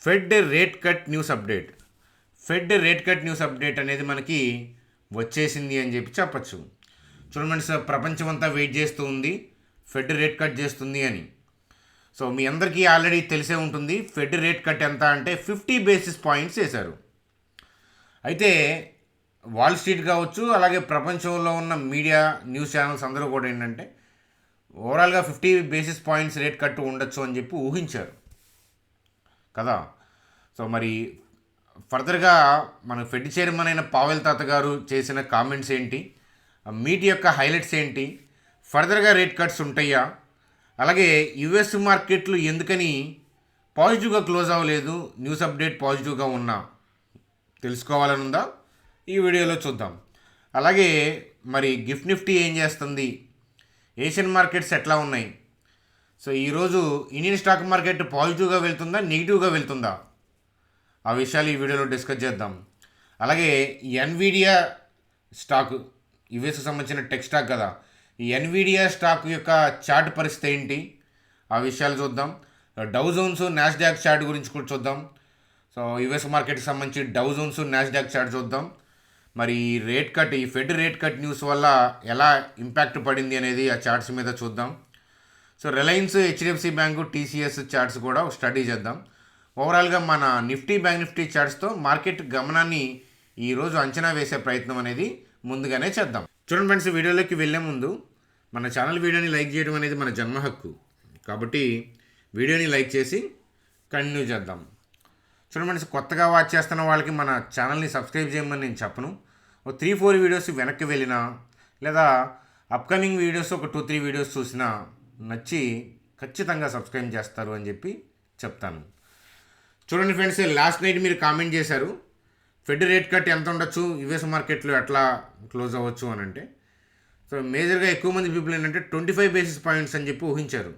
Fed rate cut news update. Fed rate cut news update అనేది మనకి వచ్చేసింది అని చెప్పి చెప్పచ్చు. చూడండి సార్, ప్రపంచం అంతా వెయిట్ చేస్తూ ఉంది ఫెడ్ రేట్ కట్ చేస్తుంది అని. సో మీ అందరికీ ఆల్రెడీ తెలిసే ఉంటుంది ఫెడ్ రేట్ కట్ ఎంత అంటే 50 బేసిస్ పాయింట్స్ వేశారు. అయితే వాల్ స్ట్రీట్ కావచ్చు, అలాగే ప్రపంచంలో ఉన్న మీడియా న్యూస్ ఛానల్స్ అందరూ కూడా ఏంటంటే ఓవరాల్గా 50 బేసిస్ పాయింట్స్ రేట్ కట్ ఉండొచ్చు అని చెప్పి ఊహించారు కదా. సో మరి ఫర్దర్గా మన ఫెడ్ చైర్మన్ అయిన పావెల్ తాత గారు చేసిన కామెంట్స్ ఏంటి, మీట్ యొక్క హైలైట్స్ ఏంటి, ఫర్దర్గా రేట్ కట్స్ ఉంటాయా, అలాగే యుఎస్ మార్కెట్లు ఎందుకని పాజిటివ్గా క్లోజ్ అవ్వలేదు, న్యూస్ అప్డేట్ పాజిటివ్గా ఉన్నా తెలుసుకోవాలనుందా ఈ వీడియోలో చూద్దాం. అలాగే మరి గిఫ్ట్ నిఫ్టీ ఏం చేస్తుంది, ఏషియన్ మార్కెట్స్ ఎట్లా ఉన్నాయి, సో ఈరోజు ఇండియన్ స్టాక్ మార్కెట్ పాజిటివ్గా వెళ్తుందా నెగిటివ్గా వెళ్తుందా, ఆ విషయాలు ఈ వీడియోలో డిస్కస్ చేద్దాం. అలాగే ఎన్విడియా స్టాక్ యుఎస్కి సంబంధించిన టెక్ స్టాక్ కదా, ఈ ఎన్విడియా స్టాక్ యొక్క చార్ట్ పరిస్థితి ఏంటి, ఆ విషయాలు చూద్దాం. డౌ జోన్స్ నాస్డాక్ చార్ట్ గురించి కూడా చూద్దాం. సో యుఎస్ మార్కెట్కి సంబంధించి డౌ జోన్స్ నాస్డాక్ చార్ట్ చూద్దాం. మరి రేట్ కట్, ఈ ఫెడ్ రేట్ కట్ న్యూస్ వల్ల ఎలా ఇంపాక్ట్ పడింది అనేది ఆ చార్ట్స్ మీద చూద్దాం. So Reliance, HDFC bank, TCS charts కూడా స్టడీ చేద్దాం. ఓవరాల్గా మన నిఫ్టీ, బ్యాంక్ నిఫ్టీ చార్ట్స్తో మార్కెట్ గమనాన్ని ఈరోజు అంచనా వేసే ప్రయత్నం అనేది ముందుగానే చేద్దాం. చూడండి ఫ్రెండ్స్, వీడియోలోకి వెళ్ళే ముందు మన ఛానల్ వీడియోని లైక్ చేయడం అనేది మన జన్మ హక్కు, కాబట్టి వీడియోని లైక్ చేసి కంటిన్యూ చేద్దాం. చూడండి ఫ్రెండ్స్, కొత్తగా వాచ్ చేస్తున్న వాళ్ళకి మన ఛానల్ని సబ్స్క్రైబ్ చేయమని నేను చెప్పను. ఒక 3-4 వీడియోస్ వెనక్కి వెళ్ళినా, లేదా అప్కమింగ్ వీడియోస్ ఒక 2-3 వీడియోస్ చూసినా నచ్చి ఖచ్చితంగా సబ్స్క్రైబ్ చేస్తారు అని చెప్పి చెప్తాను. చూడండి ఫ్రెండ్స్, లాస్ట్ నైట్ మీరు కామెంట్ చేశారు ఫెడ్ రేట్ కట్ ఎంత ఉండొచ్చు, యుఎస్ మార్కెట్లో ఎట్లా క్లోజ్ అవ్వచ్చు అని అంటే. సో మేజర్గా ఎక్కువ మంది పీపుల్ ఏంటంటే 25 బేసిస్ పాయింట్స్ అని చెప్పి ఊహించారు.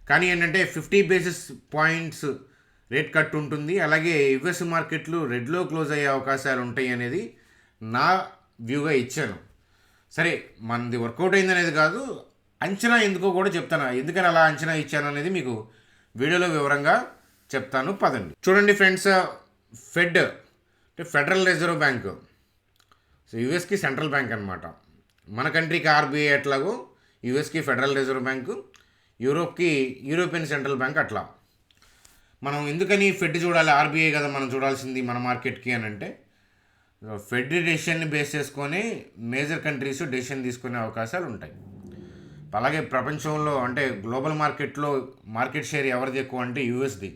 కానీ ఏంటంటే 50 బేసిస్ పాయింట్స్ రేట్ కట్ ఉంటుంది, అలాగే యుఎస్ మార్కెట్లు రెడ్లో క్లోజ్ అయ్యే అవకాశాలు ఉంటాయి అనేది నా వ్యూగా ఇచ్చాను. సరే, మనది వర్కౌట్ అయింది అనేది కాదు, అంచనా ఎందుకో కూడా చెప్తాను. ఎందుకని అలా అంచనా ఇచ్చాను అనేది మీకు వీడియోలో వివరంగా చెప్తాను, పదండి. చూడండి ఫ్రెండ్స్, ఫెడ్ అంటే ఫెడరల్ రిజర్వ్ బ్యాంక్, సో యుఎస్కి సెంట్రల్ బ్యాంక్ అనమాట. మన కంట్రీకి ఆర్బీఐ ఎట్లాగో యుఎస్కి ఫెడరల్ రిజర్వ్ బ్యాంకు, యూరోప్కి యూరోపియన్ సెంట్రల్ బ్యాంక్ అట్లా. మనం ఎందుకని ఫెడ్ చూడాలి, ఆర్బీఐ కదా మనం చూడాల్సింది మన మార్కెట్కి అని అంటే, ఫెడ్ డెసిషన్ని బేస్ చేసుకొని మేజర్ కంట్రీస్ డెసిషన్ తీసుకునే అవకాశాలు ఉంటాయి. అలాగే ప్రపంచంలో అంటే గ్లోబల్ మార్కెట్లో మార్కెట్ షేర్ ఎవరిది ఎక్కువ అంటే యూఎస్ది,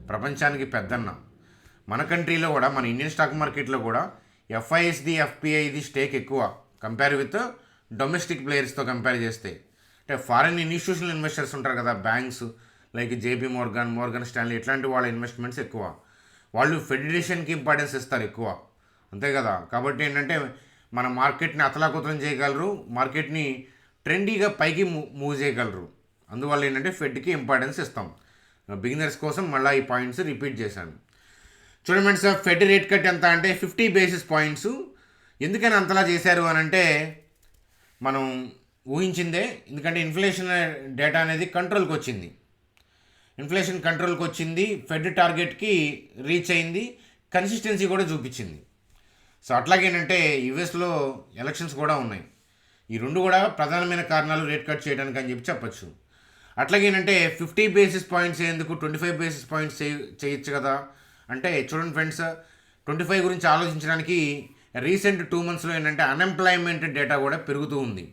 ప్రపంచానికి పెద్దన్న. మన కంట్రీలో కూడా, మన ఇండియన్ స్టాక్ మార్కెట్లో కూడా ఎఫ్ఐఎస్ది, ఎఫ్పిఐది స్టేక్ ఎక్కువ కంపేర్ విత్ డొమెస్టిక్ ప్లేయర్స్తో కంపేర్ చేస్తే. అంటే ఫారిన్ ఇన్స్టిట్యూషనల్ ఇన్వెస్టర్స్ ఉంటారు కదా, banks like JP Morgan, Morgan Stanley, ఇట్లాంటి వాళ్ళ ఇన్వెస్ట్మెంట్స్ ఎక్కువ. వాళ్ళు ఫెడరేషన్కి ఇంపార్టెన్స్ ఇస్తారు ఎక్కువ, అంతే కదా. కాబట్టి ఏంటంటే మన మార్కెట్ని అతలాకుతలం చేయగలరు, మార్కెట్ని ట్రెండీగా పైకి మూవ్ చేయగలరు. అందువల్ల ఏంటంటే ఫెడ్కి ఇంపార్టెన్స్ ఇస్తాం. బిగినర్స్ కోసం మళ్ళీ ఈ పాయింట్స్ రిపీట్ చేశాను. చూడండి సార్, ఫెడ్ రేట్ కట్ ఎంత అంటే 50 బేసిస్ పాయింట్స్. ఎందుకని అంతలా చేశారు అని అంటే మనం ఊహించిందే. ఎందుకంటే ఇన్ఫ్లేషన్ డేటా అనేది కంట్రోల్కి వచ్చింది, ఇన్ఫ్లేషన్ కంట్రోల్కి వచ్చింది, ఫెడ్ టార్గెట్కి రీచ్ అయింది, కన్సిస్టెన్సీ కూడా చూపించింది. సో అట్లాగేంటంటే యుఎస్లో ఎలక్షన్స్ కూడా ఉన్నాయి. ఈ రెండు కూడా ప్రధానమైన కారణాలు రేట్ కట్ చేయడానికి అని చెప్పి చెప్పచ్చు. అట్లాగేంటంటే 50 బేసిస్ పాయింట్స్ ఎందుకు, 25 బేసిస్ పాయింట్స్ చేయొచ్చు కదా అంటే, చూడండి ఫ్రెండ్స్, 25 గురించి ఆలోచించడానికి రీసెంట్ 2 మంత్స్లో ఏంటంటే అన్ఎంప్లాయ్మెంట్ డేటా కూడా పెరుగుతూ ఉంది.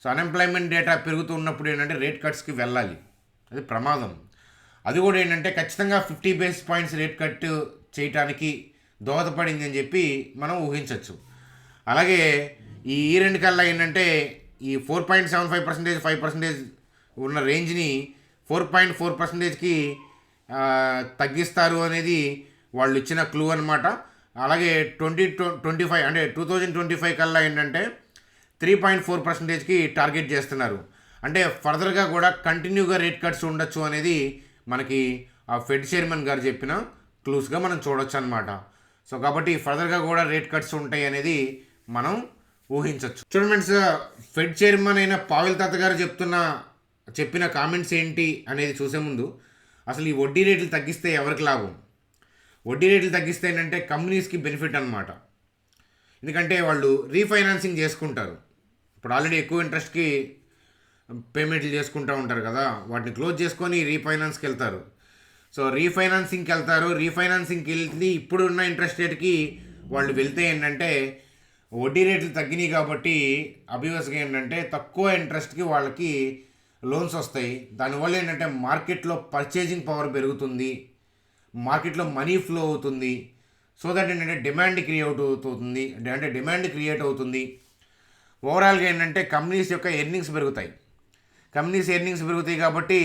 సో అన్ఎంప్లాయ్మెంట్ డేటా పెరుగుతూ ఉన్నప్పుడు ఏంటంటే రేట్ కట్స్కి వెళ్ళాలి, అది ప్రమాదం. అది కూడా ఏంటంటే ఖచ్చితంగా 50 బేసిస్ పాయింట్స్ రేట్ కట్ చేయడానికి దోహదపడింది అని చెప్పి మనం ఊహించవచ్చు. అలాగే ఈ రెండు కల్లా ఏంటంటే ఈ 4.75%, 5% ఉన్న రేంజ్ని 4.4%కి తగ్గిస్తారు అనేది వాళ్ళు ఇచ్చిన క్లూ అనమాట. అలాగే 2025 అంటే 2025 కల్లా ఏంటంటే 3.4%కి టార్గెట్ చేస్తున్నారు. అంటే ఫర్దర్గా కూడా కంటిన్యూగా రేట్ కట్స్ ఉండొచ్చు అనేది మనకి ఆ ఫెడ్ చైర్మన్ గారు చెప్పిన క్లూస్గా మనం చూడొచ్చు అనమాట. సో కాబట్టి ఫర్దర్గా కూడా రేట్ కట్స్ ఉంటాయి అనేది మనం ఊహించవచ్చు. చూడండి ఫ్రెండ్స్, ఫెడ్ చైర్మన్ అయిన పావెల్ తాత గారు చెప్పిన కామెంట్స్ ఏంటి అనేది చూసే ముందు అసలు ఈ వడ్డీ రేట్లు తగ్గిస్తే ఎవరికి లాభం? వడ్డీ రేట్లు తగ్గిస్తే ఏంటంటే కంపెనీస్కి బెనిఫిట్ అనమాట. ఎందుకంటే వాళ్ళు రీఫైనాన్సింగ్ చేసుకుంటారు. ఇప్పుడు ఆల్రెడీ ఎక్కువ ఇంట్రెస్ట్కి పేమెంట్లు చేసుకుంటూ ఉంటారు కదా, వాటిని క్లోజ్ చేసుకొని రీఫైనాన్స్కి వెళ్తారు. సో రీఫైనాన్సింగ్కి వెళ్ళి ఇప్పుడున్న ఇంట్రెస్ట్ రేట్కి వాళ్ళు వెళ్తే ఏంటంటే వడ్డీ రేట్లు తగ్గినాయి కాబట్టి అభివస్గా ఏంటంటే తక్కువ ఇంట్రెస్ట్కి వాళ్ళకి లోన్స్ వస్తాయి. దానివల్ల ఏంటంటే మార్కెట్లో పర్చేజింగ్ పవర్ పెరుగుతుంది, మార్కెట్లో మనీ ఫ్లో అవుతుంది. సో దట్ ఏంటంటే డిమాండ్ క్రియేట్ అవుతుంది. ఓవరాల్గా ఏంటంటే కంపెనీస్ యొక్క ఎర్నింగ్స్ పెరుగుతాయి. కాబట్టి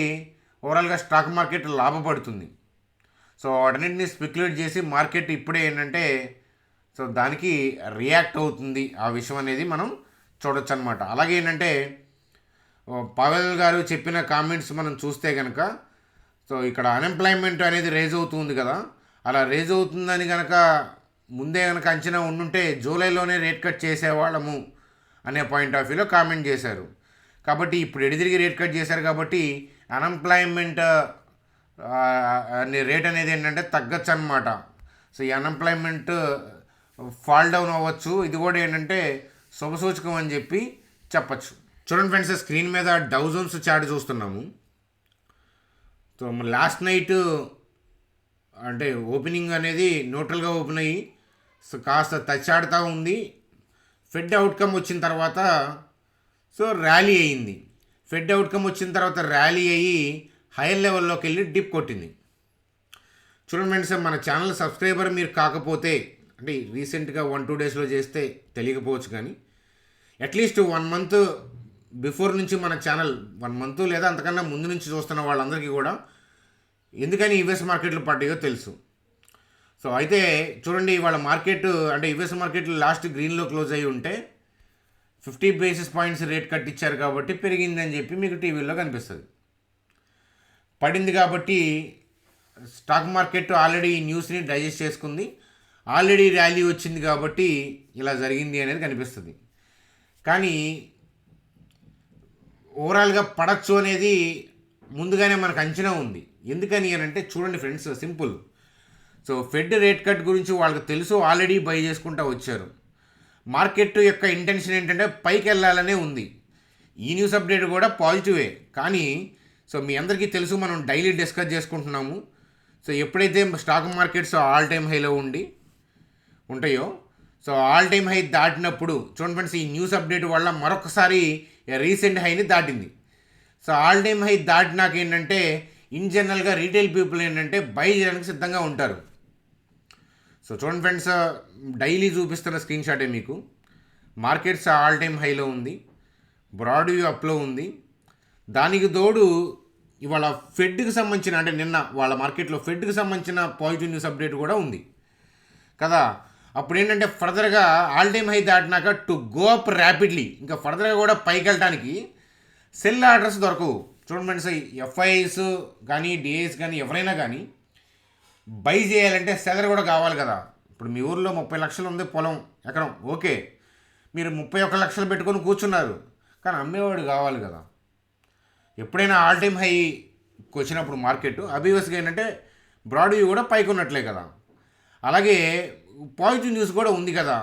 ఓవరాల్గా స్టాక్ మార్కెట్ లాభపడుతుంది. సో వాటన్నింటినీ స్పెక్యులేట్ చేసి మార్కెట్ ఇప్పుడే ఏంటంటే సో దానికి రియాక్ట్ అవుతుంది. ఆ విషయం అనేది మనం చూడొచ్చు అనమాట. అలాగే ఏంటంటే పవెల్ గారు చెప్పిన కామెంట్స్ మనం చూస్తే కనుక సో ఇక్కడ అన్ఎంప్లాయ్మెంట్ అనేది రేజ్ అవుతుంది కదా, అలా రేజ్ అవుతుందని కనుక ముందే కనుక అంచనా ఉండుంటే జూలైలోనే రేట్ కట్ చేసేవాళ్ళము అనే పాయింట్ ఆఫ్ వ్యూలో కామెంట్ చేశారు. కాబట్టి ఇప్పుడు ఎడిదిరిగి రేట్ కట్ చేశారు కాబట్టి అన్ఎంప్లాయ్మెంట్ అనే రేట్ అనేది ఏంటంటే తగ్గచ్చు అనమాట. సో ఈ అన్ఎంప్లాయ్మెంట్ ఫాల్ డౌన్ అవ్వచ్చు. ఇది కూడా ఏంటంటే శుభసూచకం అని చెప్పి చెప్పచ్చు. చూడండి ఫ్రెండ్స్, స్క్రీన్ మీద డౌ జోన్స్ చార్ట్ చూస్తున్నాము. సో లాస్ట్ నైట్ అంటే ఓపెనింగ్ అనేది న్యూట్రల్గా ఓపెన్ అయ్యి సో కాస్త తచ్చాడుతూ ఉంది. ఫెడ్ అవుట్కమ్ వచ్చిన తర్వాత సో ర్యాలీ అయ్యింది. ఫెడ్ అవుట్కమ్ వచ్చిన తర్వాత ర్యాలీ అయ్యి హైయర్ లెవెల్లోకి వెళ్ళి డిప్ కొట్టింది. చూడండి ఫ్రెండ్స్, మన ఛానల్ సబ్స్క్రైబర్ మీరు కాకపోతే అంటే రీసెంట్గా 1-2 డేస్లో చేస్తే తెలియకపోవచ్చు, కానీ అట్లీస్ట్ 1 మంత్ బిఫోర్ నుంచి మన ఛానల్ 1 మంత్ లేదా అంతకన్నా ముందు నుంచి చూస్తున్న వాళ్ళందరికీ కూడా ఎందుకని యుఎస్ మార్కెట్లు పడ్డాయో తెలుసు. సో అయితే చూడండి, ఇవాళ మార్కెట్ అంటే యుఎస్ మార్కెట్ లాస్ట్ గ్రీన్లో క్లోజ్ అయ్యి ఉంటే 50 బేసిస్ పాయింట్స్ రేట్ కట్ ఇచ్చారు కాబట్టి పెరిగిందని చెప్పి మీకు టీవీలో కనిపిస్తుంది. పడింది కాబట్టి స్టాక్ మార్కెట్ ఆల్రెడీ ఈ న్యూస్ని డైజెస్ట్ చేసుకుంది, ఆల్రెడీ ర్యాలీ వచ్చింది కాబట్టి ఇలా జరిగింది అనేది కనిపిస్తుంది. కానీ ఓవరాల్గా పడచ్చు అనేది ముందుగానే మనకు అంచనా ఉంది. ఎందుకని అని అంటే చూడండి friends, simple. So fed rate cut గురించి వాళ్ళకి తెలుసు, ఆల్రెడీ బై చేసుకుంటూ వచ్చారు. మార్కెట్ యొక్క ఇంటెన్షన్ ఏంటంటే పైకి వెళ్ళాలనే ఉంది. ఈ న్యూస్ అప్డేట్ కూడా పాజిటివే, కానీ సో మీ అందరికీ తెలుసు, మనం డైలీ డిస్కస్ చేసుకుంటున్నాము. సో ఎప్పుడైతే స్టాక్ మార్కెట్స్ ఆల్ టైమ్ హైలో ఉంటాయో సో ఆల్ టైమ్ హై దాటినప్పుడు చూడండి ఫ్రెండ్స్, ఈ న్యూస్ అప్డేట్ వల్ల మరొకసారి రీసెంట్ హైని దాటింది. సో ఆల్ టైమ్ హై దాటినాక ఏంటంటే ఇన్ జనరల్గా రీటైల్ పీపుల్ ఏంటంటే బై చేయడానికి సిద్ధంగా ఉంటారు. సో చూడండి ఫ్రెండ్స్, డైలీ చూపిస్తున్న స్క్రీన్ షాటే మీకు. మార్కెట్స్ ఆల్ టైమ్ హైలో ఉంది, బ్రాడ్ వ్యూ అప్లో ఉంది. దానికి తోడు ఇవాళ ఫెడ్కి సంబంధించిన అంటే నిన్న వాళ్ళ మార్కెట్లో ఫెడ్కి సంబంధించిన పాజిటివ్ న్యూస్ అప్డేట్ కూడా ఉంది కదా. అప్పుడు ఏంటంటే ఫర్దర్గా ఆల్ టైమ్ హై దాటినాక టు గో అప్ ర్యాపిడ్లీ ఇంకా ఫర్దర్గా కూడా పైకి వెళ్ళడానికి సెల్ ఆర్డర్స్ దొరకవు. చూడండి ఫ్రెండ్స్, ఎఫ్ఐఐస్ కానీ డిఐస్ కానీ ఎవరైనా కానీ బై చేయాలంటే సెలర్ కూడా కావాలి కదా. ఇప్పుడు మీ ఊర్లో 30 లక్షలు ఉంది పొలం ఎకరం, ఓకే, మీరు 31 లక్షలు పెట్టుకొని కూర్చున్నారు, కానీ అమ్మేవాడు కావాలి కదా. ఎప్పుడైనా ఆల్ టైమ్ హైకి వచ్చినప్పుడు మార్కెట్ అభివస్గా ఏంటంటే బ్రాడ్ వ్యూ కూడా పైకి ఉన్నట్లే కదా. అలాగే పాజిటివ్ న్యూస్ కూడా ఉంది కదా.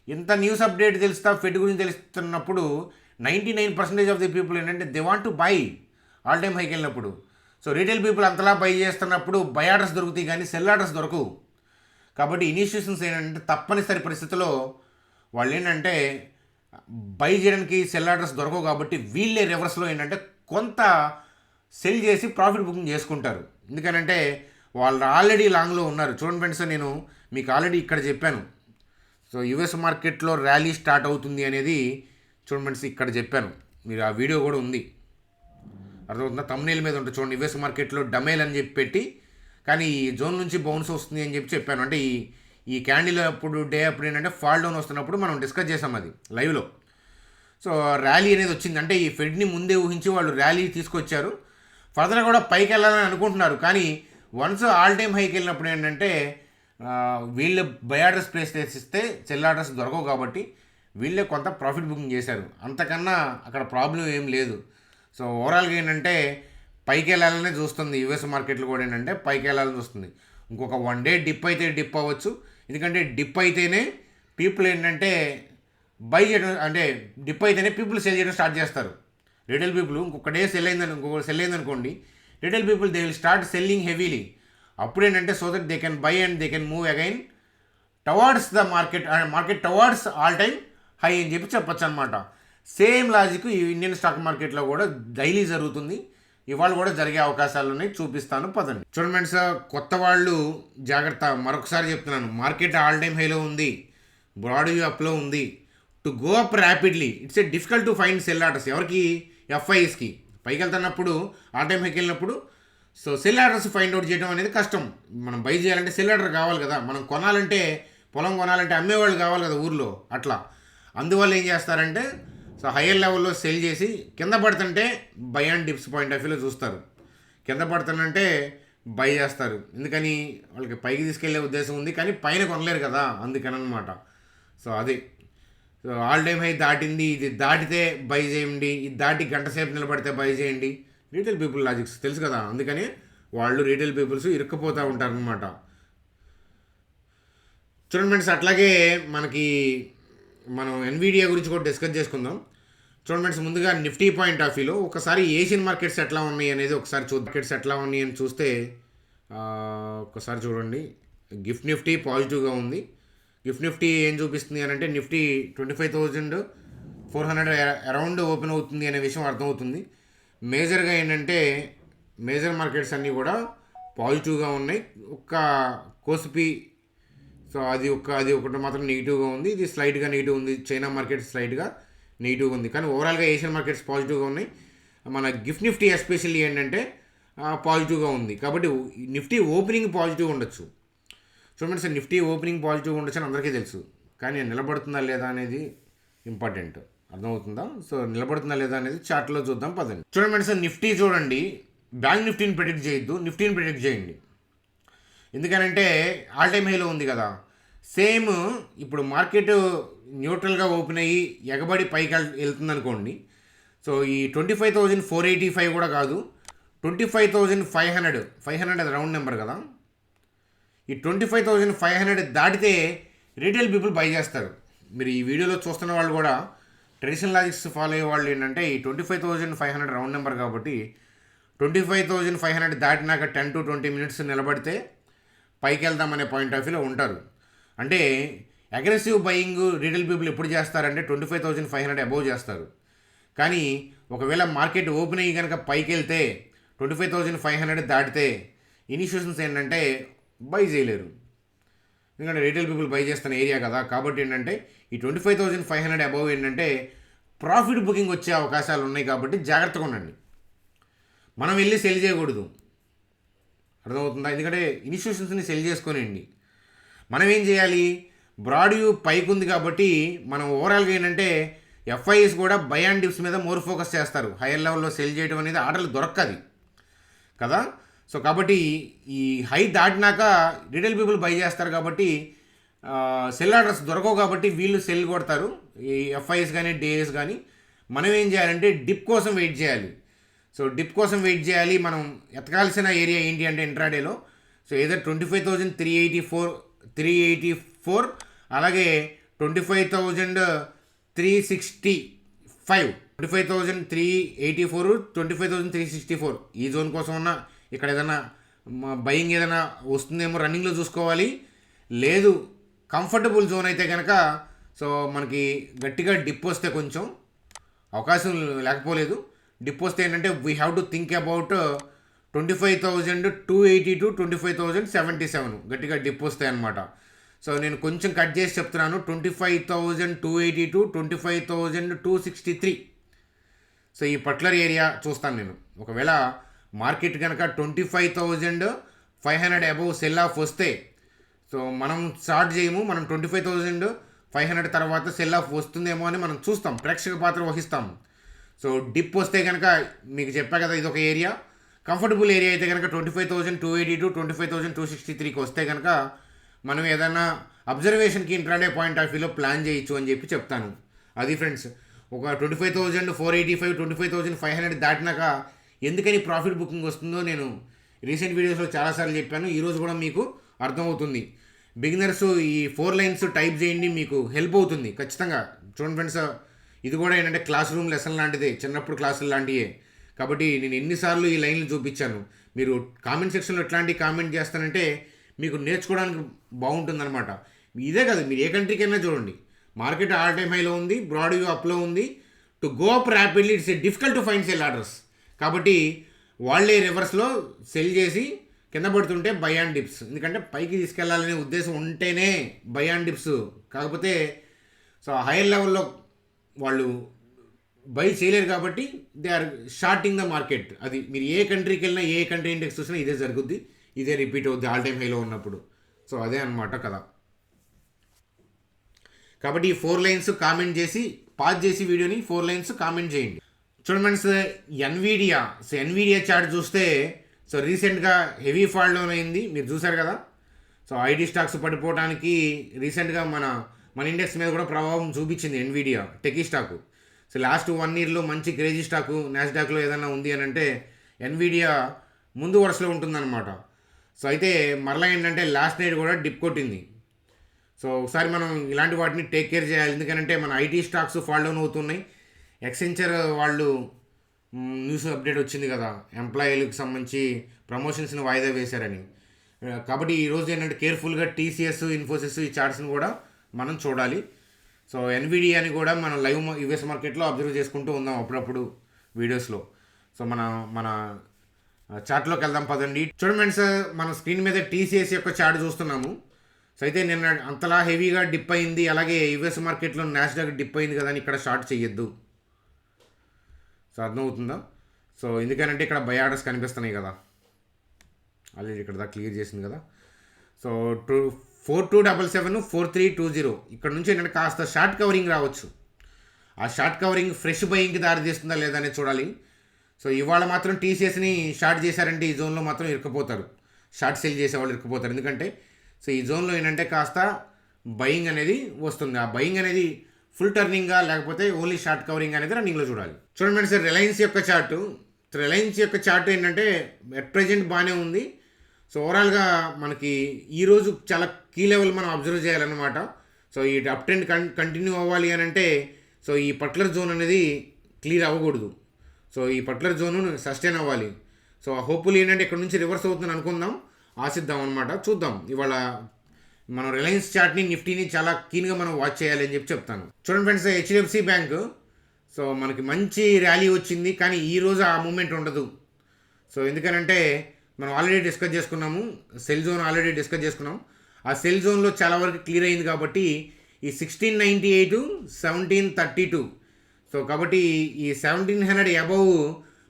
ఇంత న్యూస్ అప్డేట్ తెలుస్తా ఫెడ్ గురించి తెలుస్తున్నప్పుడు 99% ఆఫ్ ది పీపుల్ ఏంటంటే they want to buy all time హైకి వెళ్ళినప్పుడు. సో రీటైల్ పీపుల్ అంతలా బై చేస్తున్నప్పుడు బై ఆర్డర్స్ దొరుకుతాయి కానీ సెల్ ఆర్డర్స్ దొరకవు. కాబట్టి ఇనిషియేషన్స్ ఏంటంటే తప్పనిసరి పరిస్థితుల్లో వాళ్ళు ఏంటంటే బై చేయడానికి సెల్ ఆర్డర్స్ దొరకవు కాబట్టి వీళ్ళే రివర్స్లో ఏంటంటే కొంత సెల్ చేసి ప్రాఫిట్ బుకింగ్ చేసుకుంటారు. ఎందుకనంటే వాళ్ళు ఆల్రెడీ లాంగ్లో ఉన్నారు. చూడండి ఫ్రెండ్స్, నేను మీకు ఆల్రెడీ ఇక్కడ చెప్పాను. సో యుఎస్ మార్కెట్లో ర్యాలీ స్టార్ట్ అవుతుంది అనేది చూడండి ఫ్రెండ్స్, ఇక్కడ చెప్పాను. మీరు ఆ వీడియో కూడా ఉంది, అర్థమవుతుందా? తమ్నేల్ మీద ఉంటుంది చూడండి. యుఎస్ మార్కెట్లో డమేల్ అని చెప్పి పెట్టి కానీ ఈ జోన్ నుంచి బౌన్స్ వస్తుంది అని చెప్పాను. అంటే ఈ క్యాండిల్ అప్పుడు డే అప్పుడు ఏంటంటే ఫాల్ డౌన్ వస్తున్నప్పుడు మనం డిస్కస్ చేసాం అది లైవ్లో. సో ర్యాలీ అనేది వచ్చింది అంటే ఈ ఫెడ్ని ముందే ఊహించి వాళ్ళు ర్యాలీ తీసుకొచ్చారు. ఫర్దర్ కూడా పైకి వెళ్ళాలని అనుకుంటున్నారు, కానీ వన్స్ ఆల్ టైమ్ హైకి వెళ్ళినప్పుడు ఏంటంటే వీళ్ళు బై ఆర్డర్స్ ప్లేస్ చేసిస్తే సెల్ ఆర్డర్స్ దొరకవు కాబట్టి వీళ్ళే కొంత ప్రాఫిట్ బుకింగ్ చేశారు. అంతకన్నా అక్కడ ప్రాబ్లం ఏం లేదు. సో ఓవరాల్గా ఏంటంటే పైకి వెళ్ళాలనే చూస్తుంది. యూఎస్ మార్కెట్లో కూడా ఏంటంటే పైకి వెళ్ళాలని చూస్తుంది. ఇంకొక 1 డే డిప్ అయితే డిప్ అవ్వచ్చు. ఎందుకంటే డిప్ అయితేనే పీపుల్ ఏంటంటే బై చేయడం, అంటే డిప్ అయితేనే పీపుల్ సెల్ చేయడం స్టార్ట్ చేస్తారు. రిటైల్ పీపుల్ ఇంకొక డే ఇంకొక సెల్ అయిందనుకోండి, retail people they will start selling heavily. అప్పుడు ఏంటంటే so that they can buy and they can move again towards the market towards all time high అని చెప్పొచ్చు అనమాట. సేమ్ లాజిక్ ఈ ఇండియన్ స్టాక్ మార్కెట్లో కూడా డైలీ జరుగుతుంది. ఇవాళ కూడా జరిగే అవకాశాలు ఉన్నాయి, చూపిస్తాను పదండి. చూడండి ఫ్రెండ్స్, కొత్త వాళ్ళు జాగ్రత్త, మరొకసారి చెప్తున్నాను, మార్కెట్ ఆల్ టైమ్ హైలో ఉంది, బ్రాడ్ వ్యూ అప్లో ఉంది. To go up rapidly it's a difficult to find cell orders. ఎవరికి? ఎఫ్ఐఎస్కి. పైకి వెళ్తున్నప్పుడు ఆల్ టైమ్ హైకి వెళ్ళినప్పుడు so cell orders find out చేయడం అనేది కష్టం. మనం బై చేయాలంటే సెల్ ఆర్డర్ కావాలి కదా, మనం కొనాలంటే పొలం కొనాలంటే అమ్మేవాళ్ళు కావాలి కదా ఊర్లో, అట్లా. అందువల్ల ఏం చేస్తారంటే సో హయ్యర్ లెవెల్లో సెల్ చేసి కింద పడుతుంటే by and dips point of వ్యూలో చూస్తారు. కింద పడుతుందంటే బై చేస్తారు. ఎందుకని? వాళ్ళకి పైకి తీసుకెళ్లే ఉద్దేశం ఉంది, కానీ పైన కొనలేరు కదా, అందుకని అనమాట. సో అది సో ఆల్ టైమ్ హై దాటింది, ఇది దాటితే బై చేయండి, ఇది దాటి గంట సేపు నిలబడితే బై చేయండి. రీటైల్ పీపుల్ లాజిక్స్ తెలుసు కదా, అందుకని వాళ్ళు రీటైల్ పీపుల్స్ ఇరుక్కుపోతూ ఉంటారు అనమాట. చూడండి ఫ్రెండ్స్, అట్లాగే మనం ఎన్విడియా గురించి కూడా డిస్కస్ చేసుకుందాం. చూడండి ఫ్రెండ్స్, ముందుగా నిఫ్టీ పాయింట్ ఆఫ్ వ్యూలో ఒకసారి ఏషియన్ మార్కెట్స్ ఎట్లా ఉన్నాయి అనేది ఒకసారి మార్కెట్స్ ఎట్లా ఉన్నాయి అని చూస్తే ఒకసారి చూడండి. గిఫ్ట్ నిఫ్టీ పాజిటివ్గా ఉంది. గిఫ్ట్ నిఫ్టీ ఏం చూపిస్తుంది అని అంటే నిఫ్టీ 25,400 అరౌండ్ ఓపెన్ అవుతుంది అనే విషయం అర్థమవుతుంది. మేజర్గా ఏంటంటే మేజర్ మార్కెట్స్ అన్నీ కూడా పాజిటివ్గా ఉన్నాయి. ఒక్క కోస్పి సో అది ఒకటి మాత్రం నెగిటివ్గా ఉంది. ఇది స్లైట్గా నెగిటివ్ ఉంది. చైనా మార్కెట్ స్లైట్గా నెగిటివ్గా ఉంది. కానీ ఓవరాల్గా ఏషియన్ మార్కెట్స్ పాజిటివ్గా ఉన్నాయి. మన గిఫ్ట్ నిఫ్టీ ఎస్పెషల్లీ ఏంటంటే పాజిటివ్గా ఉంది. కాబట్టి నిఫ్టీ ఓపెనింగ్ పాజిటివ్ ఉండొచ్చు. చూడండి సార్, నిఫ్టీ ఓపెనింగ్ పాజిటివ్ ఉండొచ్చు అని అందరికీ తెలుసు, కానీ నిలబడుతుందా లేదా అనేది ఇంపార్టెంట్. అర్థమవుతుందా? సో నిలబడుతుందా లేదా అనేది చార్ట్లో చూద్దాం పదండి. చూడండి సార్, నిఫ్టీ చూడండి, బ్యాంక్ నిఫ్టీని ప్రిడిక్ట్ చేయొద్దు, నిఫ్టీని ప్రిడిక్ట్ చేయండి. ఎందుకనంటే ఆల్ టైమ్ హైలో ఉంది కదా. సేమ్ ఇప్పుడు మార్కెట్ న్యూట్రల్గా ఓపెన్ అయ్యి ఎగబడి పైకి వెళ్తుంది అనుకోండి. సో ఈ 25,485 కూడా కాదు, 25,500 అది రౌండ్ నెంబర్ కదా. ఈ 25,500 దాటితే రీటైల్ పీపుల్ బై చేస్తారు. మీరు ఈ వీడియోలో చూస్తున్న వాళ్ళు కూడా ట్రెడిషనల్ లాజిక్స్ ఫాలో అయ్యే వాళ్ళు ఏంటంటే ఈ 25,500 రౌండ్ నెంబర్ కాబట్టి 25,500 దాటినాక 10 to 20 minutes నిలబడితే పైకి వెళ్దామనే పాయింట్ ఆఫ్ వ్యూలో ఉంటారు. అంటే అగ్రెసివ్ బయింగ్ రీటైల్ పీపుల్ ఎప్పుడు చేస్తారంటే 25,500 అబోవ్ చేస్తారు. కానీ ఒకవేళ మార్కెట్ ఓపెన్ అయ్యి కనుక పైకి వెళ్తే 25,500 దాటితే ఇనిషియేషన్స్ ఏంటంటే బై చేయలేరు. ఎందుకంటే రీటైల్ పీపుల్ బై చేస్తున్న ఏరియా కదా. కాబట్టి ఏంటంటే ఈ 25,500 అబోవ్ ఏంటంటే ప్రాఫిట్ బుకింగ్ వచ్చే అవకాశాలు ఉన్నాయి. కాబట్టి జాగ్రత్తగా ఉండండి. మనం వెళ్ళి సెల్ చేయకూడదు, అర్థమవుతుందా? ఎందుకంటే ఇన్స్టిట్యూషన్స్ని సెల్ చేసుకోనండి. మనం ఏం చేయాలి? బ్రాడ్ వ్యూ పైకి ఉంది కాబట్టి మనం ఓవరాల్గా ఏంటంటే ఎఫ్ఐఎస్ కూడా బై అండ్ డిప్స్ మీద మోర్ ఫోకస్ చేస్తారు. హైయర్ లెవెల్లో సెల్ చేయడం అనేది ఆర్డర్లు దొరకదు కదా. సో కాబట్టి ఈ హై దాటినాక రీటైల్ పీపుల్ బై చేస్తారు కాబట్టి సెల్ ఆర్డర్స్ దొరకవు. కాబట్టి వీళ్ళు సెల్ కొడతారు, ఈ ఎఫ్ఐఎస్ కానీ డిఐఎస్ కానీ. మనం ఏం చేయాలంటే డిప్ కోసం వెయిట్ చేయాలి. సో డిప్ కోసం వెయిట్ చేయాలి. మనం ఎతకాల్సిన ఏరియా ఏంటి అంటే ఇంట్రాడేలో సో ఏదో 25,384 అలాగే 25,365 25,384 25,364 ఈ జోన్ కోసం ఉన్న ఇక్కడ ఏదైనా బయింగ్ ఏదైనా వస్తుందేమో రన్నింగ్లో చూసుకోవాలి. లేదు కంఫర్టబుల్ జోన్ అయితే కనుక సో మనకి గట్టిగా డిప్ వస్తే కొంచెం అవకాశం లేకపోలేదు. డిప్ వస్తే ఏంటంటే we have to think about 25,280 to 25,077 గట్టిగా డిప్ వస్తాయి అన్నమాట. సో నేను కొంచెం కట్ చేసి చెప్తున్నాను. 25,280 to 25,263 సో ఈ పర్టికులర్ ఏరియా చూస్తాను నేను. ఒకవేళ మార్కెట్ కనుక 25,500 అబోవ్ సెల్ ఆఫ్ వస్తే సో మనం స్టార్ట్ చేయము. మనం 25,500 తర్వాత సెల్ ఆఫ్ వస్తుందేమో అని మనం చూస్తాం, ప్రేక్షక పాత్ర వహిస్తాం. సో డిప్ వస్తే కనుక మీకు చెప్పా కదా ఇది ఒక ఏరియా. కంఫర్టబుల్ ఏరియా అయితే కనుక 25,280 to 25,263కి వస్తే కనుక మనం ఏదైనా అబ్జర్వేషన్కి ఇంట్రాడే పాయింట్ ఆఫ్ వ్యూలో ప్లాన్ చేయొచ్చు అని చెప్తాను. అది ఫ్రెండ్స్, ఒక 25,485 25,500 దాటినాక ఎందుకని ప్రాఫిట్ బుకింగ్ వస్తుందో నేను రీసెంట్ వీడియోస్లో చాలాసార్లు చెప్పాను. ఈరోజు కూడా మీకు అర్థమవుతుంది. బిగినర్స్ ఈ 4 లైన్స్ టైప్ చేయండి, మీకు హెల్ప్ అవుతుంది ఖచ్చితంగా. చూడండి ఫ్రెండ్స్, ఇది కూడా ఏంటంటే క్లాస్ రూమ్ లెసన్ లాంటిదే, చిన్నప్పుడు క్లాసులు లాంటివే. కాబట్టి నేను ఎన్నిసార్లు ఈ లైన్లు చూపించాను. మీరు కామెంట్ సెక్షన్లో ఎట్లాంటి కామెంట్ చేస్తానంటే మీకు నేర్చుకోవడానికి బాగుంటుందన్నమాట. ఇదే కాదు, మీరు ఏ కంట్రీకైనా చూడండి, మార్కెట్ ఆల్ టైమ్ హైలో ఉంది, బ్రాడ్ వ్యూ అప్లో ఉంది. To go up rapidly it's difficult to find cell orders. కాబట్టి వాళ్ళే రివర్స్లో సెల్ చేసి కింద పడుతుంటే బై అండ్ డిప్స్. ఎందుకంటే పైకి తీసుకెళ్లాలనే ఉద్దేశం ఉంటేనే బై అండ్ డిప్స్. కాకపోతే సో హైయర్ లెవెల్లో వాళ్ళు బై చేయలేరు కాబట్టి they are shorting the market. అది మీరు ఏ కంట్రీకి వెళ్ళినా, ఏ కంట్రీ ఇండెక్స్ చూసినా ఇదే జరుగుద్ది, ఇదే రిపీట్ అవుద్ది ఆల్ టైమ్ హైలో ఉన్నప్పుడు. సో అదే అనమాట కదా. కాబట్టి ఈ 4 లైన్స్ కామెంట్ చేసి పాజ్ చేసి వీడియోని 4 లైన్స్ కామెంట్ చేయండి. చూడండి ఫ్రెండ్స్, ఎన్విడియా చార్ట్ చూస్తే సో రీసెంట్గా హెవీ ఫాల్ డౌన్ అయింది, మీరు చూసారు కదా. సో ఐటీ స్టాక్స్ పడిపోవడానికి రీసెంట్గా మన ఇండెక్స్ మీద కూడా ప్రభావం చూపించింది Nvidia techie stock. So last 1 ఇయర్లో మంచి క్రేజీ స్టాకు నాస్డాక్లో ఏదైనా ఉంది అని అంటే ఎన్విడియా ముందు వరుసలో ఉంటుందన్నమాట. సో అయితే మరలా ఏంటంటే లాస్ట్ నైట్ కూడా డిప్ కొట్టింది. సో ఒకసారి మనం ఇలాంటి వాటిని టేక్ కేర్ చేయాలి. ఎందుకంటే మన ఐటీ స్టాక్స్ ఫాల్ డౌన్ అవుతున్నాయి. ఎక్సెంచర్ వాళ్ళు న్యూస్ అప్డేట్ వచ్చింది కదా, ఎంప్లాయీలకు సంబంధించి ప్రమోషన్స్ని వాయిదా వేశారని. కాబట్టి ఈరోజు ఏంటంటే కేర్ఫుల్గా టీసీఎస్, ఇన్ఫోసిస్ ఈ చార్ట్స్ని కూడా మనం చూడాలి. సో ఎన్విడియాని కూడా మనం లైవ్ యూఎస్ మార్కెట్లో అబ్జర్వ్ చేసుకుంటూ ఉందాం అప్పుడప్పుడు వీడియోస్లో. సో మన చార్ట్లోకి వెళ్దాం పదండి. చూడండి ఫ్రెండ్స్, మన స్క్రీన్ మీద టీసీఎస్ యొక్క చార్ట్ చూస్తున్నాము. సో అయితే నిన్న అంతలా హెవీగా డిప్ అయింది, అలాగే యూఎస్ మార్కెట్లో నాస్డాక్ డిప్ అయింది కదా అని ఇక్కడ షార్ట్ చేయొద్దు. సో అర్థమవుతుందా? సో ఎందుకనంటే ఇక్కడ బై ఆర్డర్స్ కనిపిస్తున్నాయి కదా, ఆల్రెడీ ఇక్కడ దాకా క్లియర్ చేసింది కదా. సో 4277 4320 ఇక్కడ నుంచి ఏంటంటే కాస్త షార్ట్ కవరింగ్ రావచ్చు. ఆ షార్ట్ కవరింగ్ ఫ్రెష్ బయింగ్కి దారి తీస్తుందా లేదా అనేది చూడాలి. సో ఇవాళ మాత్రం టీసీఎస్ని షార్ట్ చేశారంటే ఈ జోన్లో మాత్రం ఇరుక్కుపోతారు, షార్ట్ సెల్ చేసేవాళ్ళు ఇరుక్కుపోతారు. ఎందుకంటే సో ఈ జోన్లో ఏంటంటే కాస్త బయింగ్ అనేది వస్తుంది. ఆ బయింగ్ అనేది ఫుల్ టర్నింగ్గా లేకపోతే ఓన్లీ షార్ట్ కవరింగ్ అనేది రన్నింగ్లో చూడాలి. చూడండి మేడం సార్, రిలయన్స్ యొక్క చార్ట్ ఏంటంటే అట్ ప్రజెంట్ బాగానే ఉంది. సో ఓవరాల్గా మనకి ఈరోజు చాలా కీ లెవెల్ మనం అబ్జర్వ్ చేయాలన్నమాట. సో ఈ అప్ ట్రెండ్ కంటిన్యూ అవ్వాలి అని అంటే సో ఈ పర్టికులర్ జోన్ అనేది క్లియర్ అవ్వకూడదు. సో ఈ పర్టికులర్ జోను సస్టైన్ అవ్వాలి. సో హోప్ఫుల్లీ ఏంటంటే ఇక్కడ నుంచి రివర్స్ అవుతుందని అనుకుందాం, ఆశిద్దాం అనమాట. చూద్దాం. ఇవాళ మనం రిలయన్స్ చార్ట్ని, నిఫ్టీని చాలా కీన్గా మనం వాచ్ చేయాలి అని చెప్తాను. చూడండి ఫ్రెండ్స్, హెచ్డిఎఫ్సి బ్యాంక్ సో మనకి మంచి ర్యాలీ వచ్చింది, కానీ ఈరోజు ఆ మూమెంట్ ఉండదు. సో ఎందుకనంటే మనం ఆల్రెడీ డిస్కస్ చేసుకున్నాము, సెల్ జోన్ ఆల్రెడీ డిస్కస్ చేసుకున్నాం. ఆ సెల్ జోన్లో చాలా వరకు క్లియర్ అయింది కాబట్టి ఈ 1698 1732 సో కాబట్టి ఈ 1700 అబవ్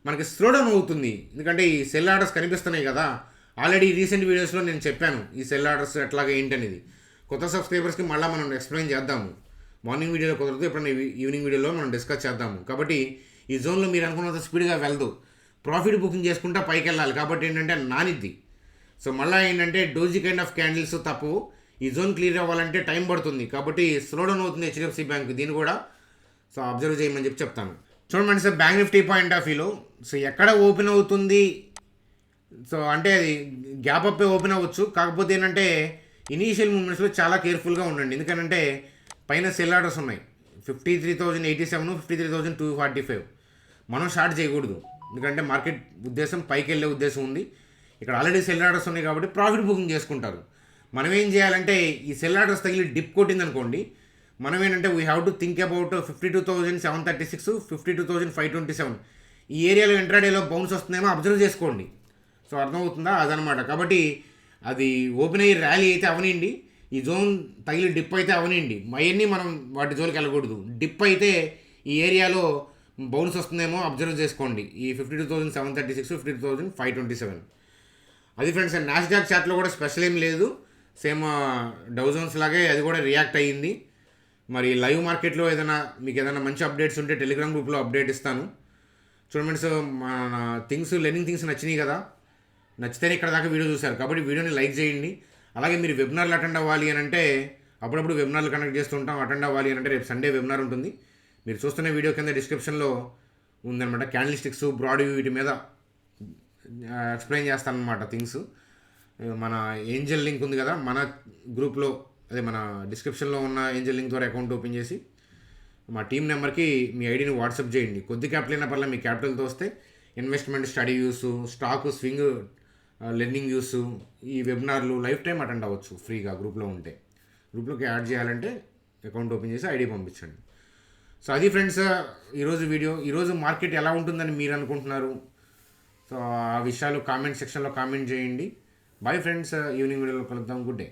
మనకి స్లో డౌన్ అవుతుంది. ఎందుకంటే ఈ సెల్ ఆర్డర్స్ కనిపిస్తున్నాయి కదా. ఆల్రెడీ రీసెంట్ వీడియోస్లో నేను చెప్పాను ఈ సెల్ ఆర్డర్స్ ఎట్లాగా ఏంటనేది. కొత్త సబ్స్క్రైబర్స్కి మళ్ళీ మనం ఎక్స్ప్లెయిన్ చేద్దాము. మార్నింగ్ వీడియోలో కుదరదు, ఎప్పుడైనా ఈవినింగ్ వీడియోలో మనం డిస్కస్ చేద్దాము. కాబట్టి ఈ జోన్లో మీరు అనుకున్నంత స్పీడ్గా వెళ్దు, ప్రాఫిట్ బుకింగ్ చేసుకుంటా పైకి వెళ్ళాలి. కాబట్టి ఏంటంటే నానిద్ది. సో మళ్ళీ ఏంటంటే డోజీ కైండ్ ఆఫ్ క్యాండిల్స్ తప్పు. ఈ జోన్ క్లియర్ అవ్వాలంటే టైం పడుతుంది. కాబట్టి స్లో డౌన్ అవుతుంది హెచ్డిఎఫ్సి బ్యాంక్. దీన్ని కూడా సో అబ్జర్వ్ చేయమని చెప్తాను. చూడండి sir, bank Nifty point of వ్యూలో సో ఎక్కడ ఓపెన్ అవుతుంది, సో అంటే అది గ్యాప్ అప్ ఓపెన్ అవ్వచ్చు. కాకపోతే ఏంటంటే ఇనీషియల్ మూమెంట్స్లో చాలా కేర్ఫుల్గా ఉండండి. ఎందుకంటే పైన సెల్ ఆర్డర్స్ ఉన్నాయి 53,087 53,245. మనం షార్ట్ చేయకూడదు, ఎందుకంటే మార్కెట్ ఉద్దేశం పైకి వెళ్ళే ఉద్దేశం ఉంది. ఇక్కడ ఆల్రెడీ సెల్ ఆర్డర్స్ ఉన్నాయి కాబట్టి ప్రాఫిట్ బుకింగ్ చేసుకుంటారు. మనం ఏం చేయాలంటే ఈ సెల్ ఆర్డర్స్ తగిలి డిప్ కొట్టింది అనుకోండి, మనం ఏంటంటే we have to think about 52,736 52,527 ఈ ఏరియాలో ఇంట్రాడేలో బౌన్స్ వస్తుందేమో అబ్జర్వ్ చేసుకోండి. సో అర్థమవుతుందా? అదనమాట. కాబట్టి అది ఓపెన్ అయ్యి ర్యాలీ అయితే అవనండి, ఈ జోన్ తగిలి డిప్ అయితే అవనండి, అవన్నీ మనం వాటి జోలికి వెళ్ళకూడదు. డిప్ అయితే ఈ ఏరియాలో బౌన్స్ వస్తుందేమో అబ్జర్వ్ చేసుకోండి. ఈ 52,736 52,527 అది ఫ్రెండ్స్. నాస్డాక్ చార్ట్లో కూడా స్పెషల్ ఏం లేదు, సేమ్ డౌ జోన్స్ లాగే అది కూడా రియాక్ట్ అయ్యింది. మరి లైవ్ మార్కెట్లో మీకు ఏదైనా మంచి అప్డేట్స్ ఉంటే టెలిగ్రామ్ గ్రూప్లో అప్డేట్ ఇస్తాను. చూడండి సార్, మన లెర్నింగ్ థింగ్స్ నచ్చినాయి కదా, నచ్చితేనే ఇక్కడ దాకా వీడియో చూశారు కాబట్టి వీడియోని లైక్ చేయండి. అలాగే మీరు వెబినార్లు అటెండ్ అవ్వాలి అని అంటే అప్పుడప్పుడు వెబినార్లు కండక్ట్ చేస్తుంటాం. అటెండ్ అవ్వాలి అని అంటే రేపు సండే వెబినార్ ఉంటుంది. మీరు చూస్తున్న వీడియో కింద డిస్క్రిప్షన్లో ఉందన్నమాట. క్యాండిల్ స్టిక్స్, బ్రాడ్ వ్యూ వీటి మీద ఎక్స్ప్లెయిన్ చేస్తాను అనమాట థింగ్స్. మన ఏంజల్ లింక్ ఉంది కదా మన గ్రూప్లో, అదే మన డిస్క్రిప్షన్లో ఉన్న ఏంజల్ లింక్ ద్వారా అకౌంట్ ఓపెన్ చేసి మా టీం నెంబర్కి మీ ఐడిని వాట్సాప్ చేయండి. కొద్ది క్యాపిటల్ అయినా పర్లేదు, మీ క్యాపిటల్తో వస్తే investment, study use, stock swing, learning use, ఈ వెబినార్లు లైఫ్ టైం అటెండ్ అవ్వచ్చు ఫ్రీగా గ్రూప్లో ఉంటే. గ్రూప్లోకి యాడ్ చేయాలంటే అకౌంట్ ఓపెన్ చేసి ఐడి పంపించండి. సో అది ఫ్రెండ్స్ ఈరోజు వీడియో. ఈరోజు మార్కెట్ ఎలా ఉంటుందని మీరు అనుకుంటున్నారు? సో ఆ విషయాలు కామెంట్ సెక్షన్లో కామెంట్ చేయండి. బాయ్ ఫ్రెండ్స్, ఈవినింగ్ వీడియోలో కలుద్దాం. Good day.